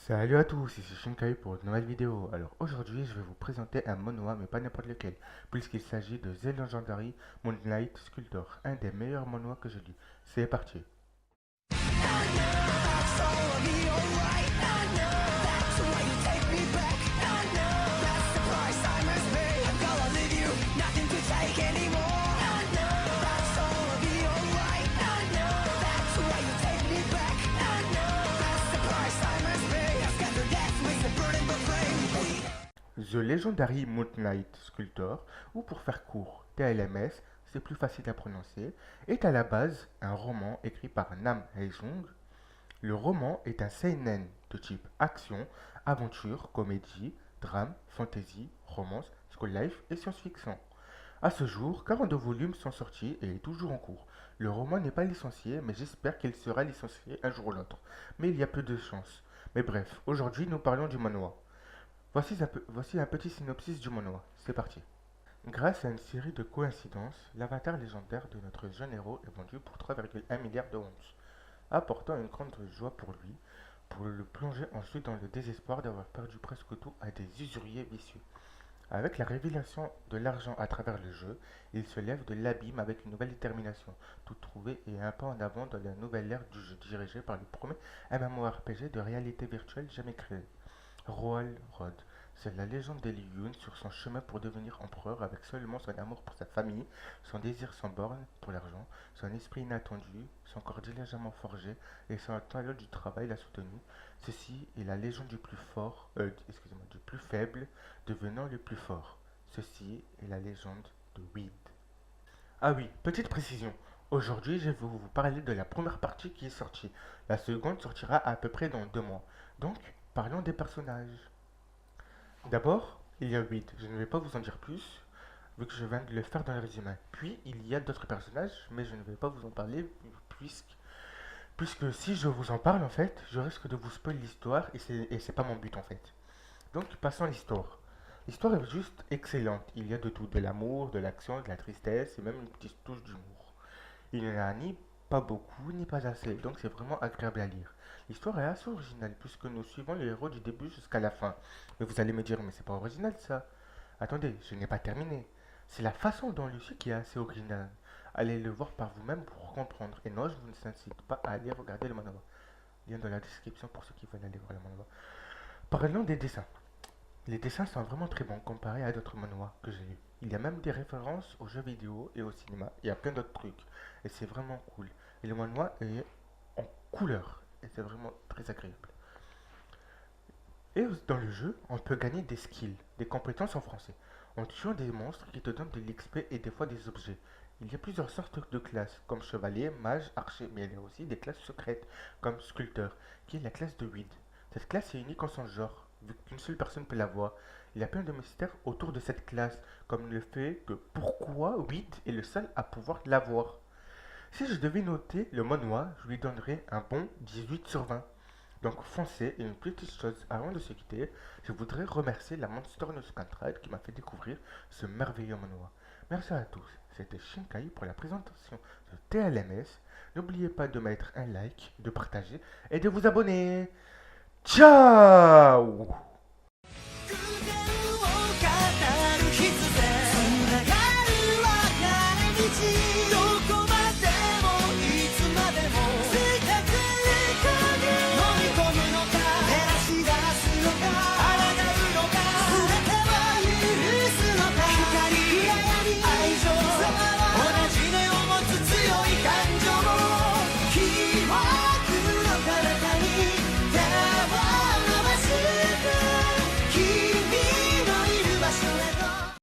Salut à tous, ici Shinkai pour une nouvelle vidéo. Alors aujourd'hui je vais vous présenter un manhwa mais pas n'importe lequel, puisqu'il s'agit de The Legendary Moonlight Sculptor, un des meilleurs manhwas que j'ai lu. C'est parti. The Legendary Moonlight Sculptor, ou pour faire court, TLMS, c'est plus facile à prononcer, est à la base un roman écrit par Nam Hae-jung. Le roman est un seinen de type action, aventure, comédie, drame, fantasy, romance, school life et science-fiction. À ce jour, 42 volumes sont sortis et est toujours en cours. Le roman n'est pas licencié, mais j'espère qu'il sera licencié un jour ou l'autre. Mais il y a peu de chance. Mais bref, aujourd'hui nous parlons du manhwa. Voici un petit synopsis du manhwa. C'est parti. Grâce à une série de coïncidences, l'avatar légendaire de notre jeune héros est vendu pour 3,1 milliards de wons, apportant une grande joie pour le plonger ensuite dans le désespoir d'avoir perdu presque tout à des usuriers vicieux. Avec la révélation de l'argent à travers le jeu, il se lève de l'abîme avec une nouvelle détermination, tout trouvé et un pas en avant dans la nouvelle ère du jeu dirigé par le premier MMORPG de réalité virtuelle jamais créé. Roald Rod, c'est la légende d'Eli Yun sur son chemin pour devenir empereur avec seulement son amour pour sa famille, son désir sans borne pour l'argent, son esprit inattendu, son corps diligemment forgé et son talent du travail l'a soutenu. Ceci est la légende du plus fort, du plus faible devenant le plus fort. Ceci est la légende de Weed. Ah oui, petite précision. Aujourd'hui, je vais vous parler de la première partie qui est sortie. La seconde sortira à peu près dans 2 mois. Donc, parlons des personnages. D'abord, il y a 8. Je ne vais pas vous en dire plus, vu que je viens de le faire dans le résumé. Puis, il y a d'autres personnages, mais je ne vais pas vous en parler, puisque si je vous en parle, en fait, je risque de vous spoiler l'histoire, et c'est pas mon but, en fait. Donc, passons à l'histoire. L'histoire est juste excellente. Il y a de tout, de l'amour, de l'action, de la tristesse, et même une petite touche d'humour. Il n'y en a ni pas beaucoup, ni pas assez, donc c'est vraiment agréable à lire. L'histoire est assez originale, puisque nous suivons le héros du début jusqu'à la fin. Mais vous allez me dire, mais c'est pas original ça. Attendez, je n'ai pas terminé. C'est la façon dont Lucie qui est assez originale. Allez le voir par vous-même pour comprendre. Et non, je vous incite pas à aller regarder le manhwa. Lien dans la description pour ceux qui veulent aller voir le manhwa. Parlons des dessins. Les dessins sont vraiment très bons comparés à d'autres manhwas que j'ai lus. Il y a même des références aux jeux vidéo et au cinéma. Il y a plein d'autres trucs. Et c'est vraiment cool. Et le manhwa est en couleur. Et c'est vraiment très agréable. Et dans le jeu, on peut gagner des skills, des compétences en français, en tuant des monstres qui te donnent de l'XP et des fois des objets. Il y a plusieurs sortes de classes, comme chevalier, mage, archer, mais il y a aussi des classes secrètes, comme sculpteur, qui est la classe de Weed. Cette classe est unique en son genre, vu qu'une seule personne peut l'avoir. Il y a plein de mystères autour de cette classe, comme le fait que pourquoi Weed est le seul à pouvoir l'avoir. Si je devais noter le manhwa, je lui donnerais un bon 18 sur 20. Donc foncez, et une petite chose avant de se quitter, je voudrais remercier la Monster News Contract qui m'a fait découvrir ce merveilleux manhwa. Merci à tous, c'était Shinkai pour la présentation de TLMS. N'oubliez pas de mettre un like, de partager et de vous abonner. Ciao!